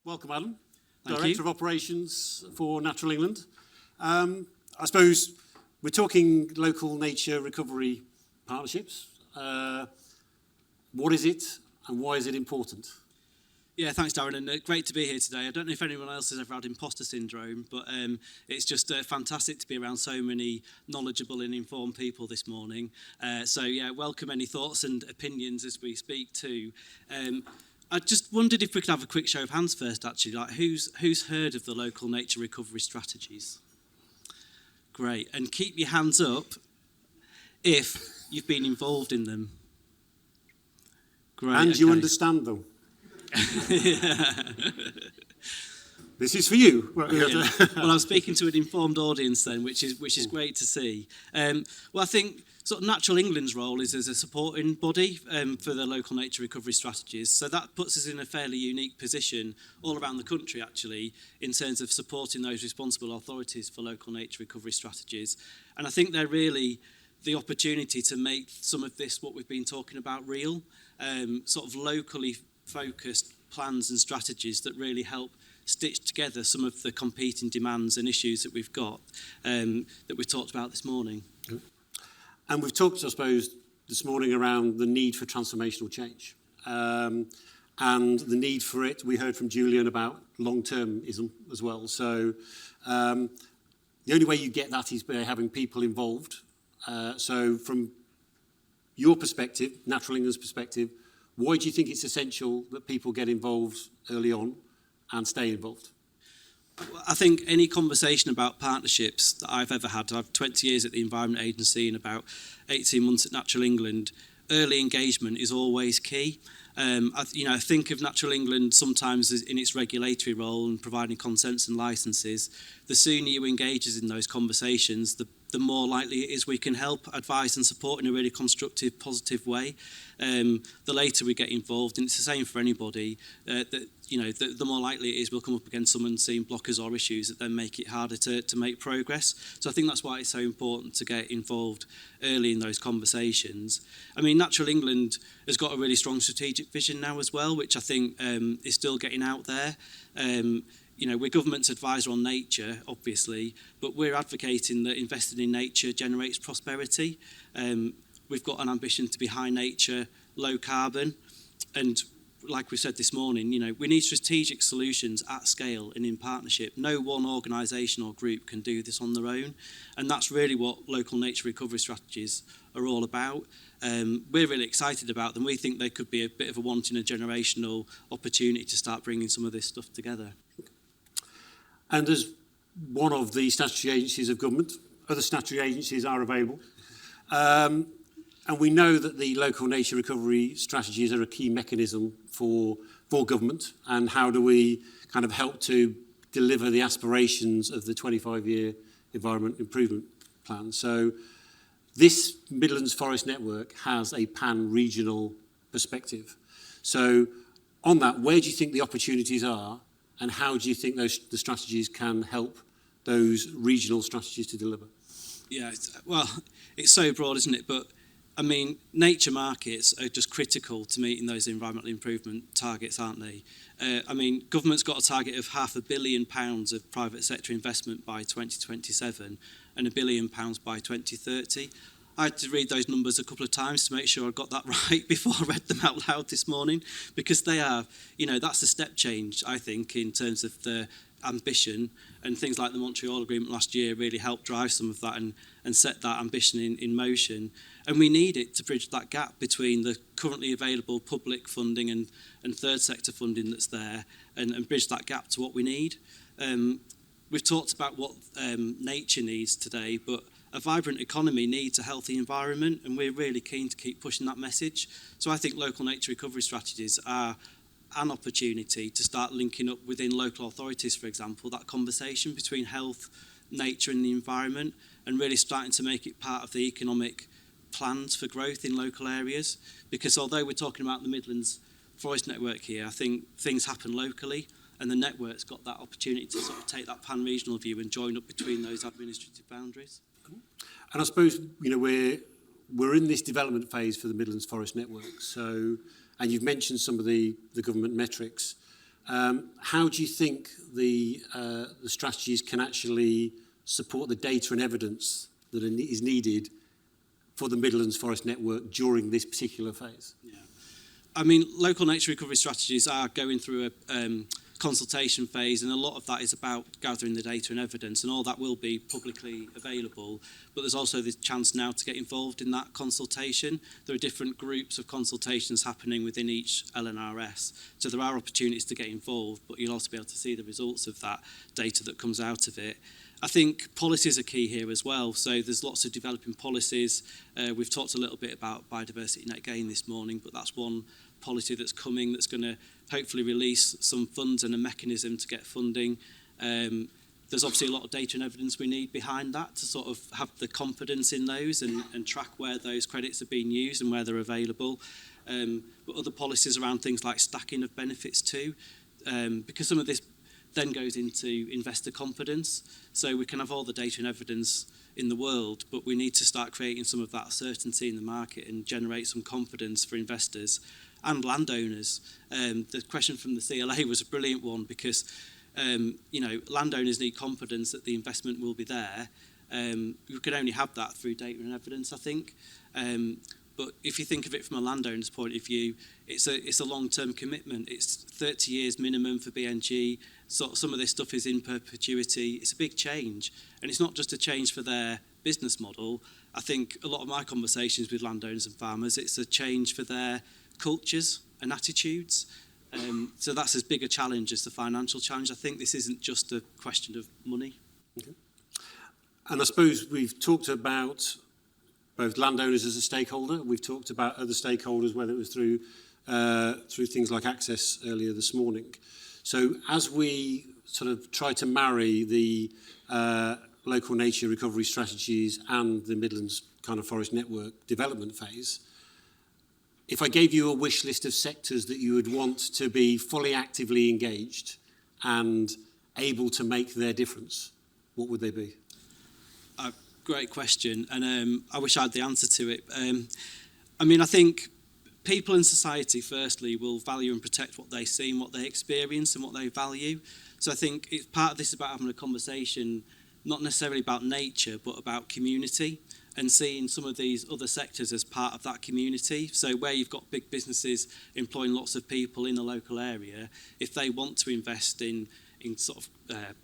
Welcome, Adam. Thank Director you. of Operations for Natural England. I suppose we're talking local nature recovery partnerships. What is it and why is it important? Yeah, thanks, Darren, and great to be here today. I don't know if anyone else has ever had imposter syndrome, but it's just fantastic to be around so many knowledgeable and informed people this morning. So, welcome any thoughts and opinions as we speak too. I just wondered if we could have a quick show of hands first, actually. Like, who's heard of the local nature recovery strategies? Great, and keep your hands up if you've been involved in them. Great, and you understand them. This is for you. Well, I'm speaking to an informed audience then, which is great to see. Well, I think sort of Natural England's role is as a supporting body for the local nature recovery strategies. So that puts us in a fairly unique position all around the country, actually, in terms of supporting those responsible authorities for local nature recovery strategies. And I think they're really the opportunity to make some of this, what we've been talking about, real, sort of locally focused plans and strategies that really help stitch together some of the competing demands and issues that we've got, that we've talked about this morning. And we've talked, I suppose, this morning around the need for transformational change. And the need for it, we heard from Julian about long-termism as well. So the only way you get that is by having people involved. So from your perspective, Natural England's perspective, why do you think it's essential that people get involved early on and stay involved? I think any conversation about partnerships that I've ever had, I've 20 years at the Environment Agency and about 18 months at Natural England, early engagement is always key. I think of Natural England sometimes as in its regulatory role and providing consents and licences. The sooner you engage us in those conversations, the more likely it is we can help, advise and support in a really constructive, positive way. The later we get involved, and it's the same for anybody, the more likely it is we'll come up against someone seeing blockers or issues that then make it harder to make progress. So I think that's why it's so important to get involved early in those conversations. I mean, Natural England has got a really strong strategic vision now as well, which I think is still getting out there. We're government's advisor on nature, obviously, but we're advocating that investing in nature generates prosperity. We've got an ambition to be high nature, low carbon, and like we said this morning, we need strategic solutions at scale and in partnership. No one organisation or group can do this on their own, and that's really what local nature recovery strategies are all about. We're really excited about them. We think they could be a bit of a once-in-a-generational opportunity to start bringing some of this stuff together. And as one of the statutory agencies of government, other statutory agencies are available. And we know that the local nature recovery strategies are a key mechanism for government. And how do we kind of help to deliver the aspirations of the 25-year Environment Improvement Plan? So this Midlands Forest Network has a pan-regional perspective. So on that, where do you think the opportunities are? And how do you think the strategies can help those regional strategies to deliver? Yeah, it's so broad, isn't it? But, I mean, nature markets are just critical to meeting those environmental improvement targets, aren't they? Government's got a target of £500 million of private sector investment by 2027 and £1 billion by 2030. I had to read those numbers a couple of times to make sure I got that right before I read them out loud this morning, because they are, that's a step change, I think, in terms of the ambition, and things like the Montreal Agreement last year really helped drive some of that and set that ambition in motion. And we need it to bridge that gap between the currently available public funding and third sector funding that's there, and bridge that gap to what we need. We've talked about what nature needs today, but a vibrant economy needs a healthy environment, and we're really keen to keep pushing that message. So I think local nature recovery strategies are an opportunity to start linking up within local authorities, for example, that conversation between health, nature and the environment, and really starting to make it part of the economic plans for growth in local areas. Because although we're talking about the Midlands Forest Network here, I think things happen locally, and the network's got that opportunity to sort of take that pan-regional view and join up between those administrative boundaries. And I suppose, we're in this development phase for the Midlands Forest Network. So, and you've mentioned some of the government metrics. How do you think the strategies can actually support the data and evidence that is needed for the Midlands Forest Network during this particular phase? Yeah. I mean, local nature recovery strategies are going through a consultation phase, and a lot of that is about gathering the data and evidence, and all that will be publicly available. But there's also the chance now to get involved in that consultation. There are different groups of consultations happening within each LNRS, so there are opportunities to get involved, but you'll also be able to see the results of that data that comes out of it. I think policies are key here as well. So there's lots of developing policies. We've talked a little bit about biodiversity net gain this morning, but that's one policy that's coming that's going to hopefully release some funds and a mechanism to get funding. There's obviously a lot of data and evidence we need behind that to sort of have the confidence in those and track where those credits are being used and where they're available. But other policies around things like stacking of benefits too, because some of this then goes into investor confidence. So we can have all the data and evidence in the world, but we need to start creating some of that certainty in the market and generate some confidence for investors and landowners. The question from the CLA was a brilliant one because, landowners need confidence that the investment will be there. You can only have that through data and evidence, I think. But if you think of it from a landowner's point of view, it's a long-term commitment. It's 30 years minimum for BNG. So some of this stuff is in perpetuity. It's a big change. And it's not just a change for their business model. I think a lot of my conversations with landowners and farmers, it's a change for their cultures and attitudes. So that's as big a challenge as the financial challenge. I think this isn't just a question of money. Okay. And I suppose we've talked about both landowners as a stakeholder. We've talked about other stakeholders, whether it was through things like access earlier this morning. So as we sort of try to marry the local nature recovery strategies and the Midlands kind of forest network development phase, if I gave you a wish list of sectors that you would want to be fully actively engaged and able to make their difference, what would they be? Great question, and I wish I had the answer to it. I think people in society, firstly, will value and protect what they see and what they experience and what they value. So I think it's part of this about having a conversation, not necessarily about nature, but about community, and seeing some of these other sectors as part of that community. So where you've got big businesses employing lots of people in the local area, if they want to invest in sort of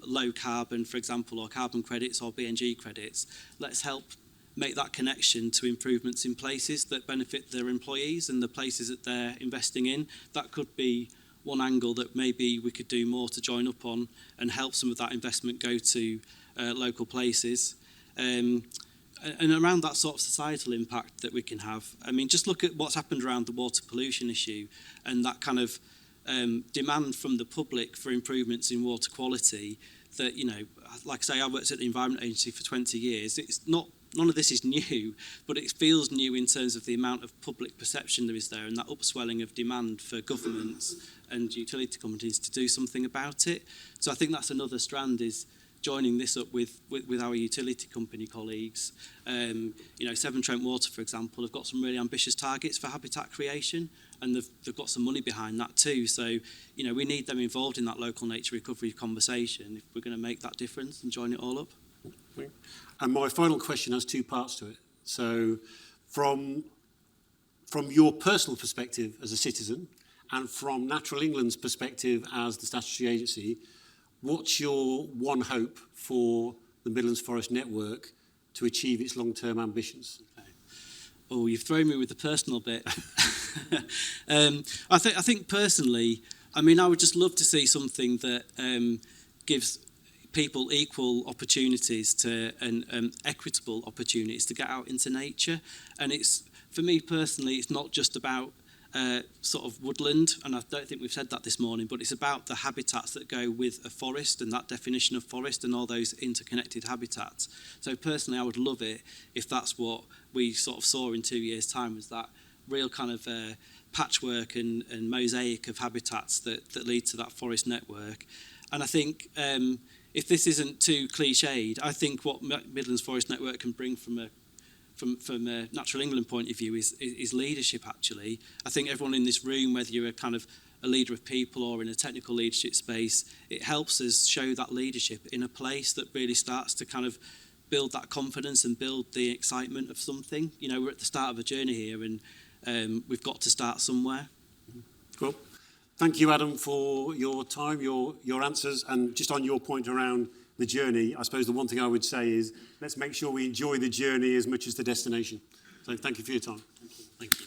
low carbon, for example, or carbon credits or BNG credits, let's help make that connection to improvements in places that benefit their employees and the places that they're investing in. That could be one angle that maybe we could do more to join up on and help some of that investment go to local places. And around that sort of societal impact that we can have. I mean, just look at what's happened around the water pollution issue and that kind of demand from the public for improvements in water quality that, like I say, I worked at the Environment Agency for 20 years. None of this is new, but it feels new in terms of the amount of public perception there is there and that upswelling of demand for governments and utility companies to do something about it. So I think that's another strand, is joining this up with our utility company colleagues. Severn Trent Water, for example, have got some really ambitious targets for habitat creation, and they've got some money behind that too. So, we need them involved in that local nature recovery conversation if we're going to make that difference and join it all up. And my final question has two parts to it. So from your personal perspective as a citizen and from Natural England's perspective as the statutory agency, what's your one hope for the Midlands Forest Network to achieve its long-term ambitions? Okay. Oh, you've thrown me with the personal bit. I think personally, I would just love to see something that gives people equal opportunities and equitable opportunities to get out into nature. And for me personally, it's not just about sort of woodland, and I don't think we've said that this morning, but it's about the habitats that go with a forest and that definition of forest and all those interconnected habitats. So personally, I would love it if that's what we sort of saw in 2 years' time, was that real kind of patchwork and mosaic of habitats that lead to that forest network. And I think if this isn't too cliched, I think what Midlands Forest Network can bring from a Natural England point of view is leadership, actually. I think everyone in this room, whether you're a kind of a leader of people or in a technical leadership space, it helps us show that leadership in a place that really starts to kind of build that confidence and build the excitement of something. You know, we're at the start of a journey here, and we've got to start somewhere. Cool. Thank you, Adam, for your time, your answers, and just on your point around the journey, I suppose the one thing I would say is let's make sure we enjoy the journey as much as the destination. So thank you for your time. Thank you.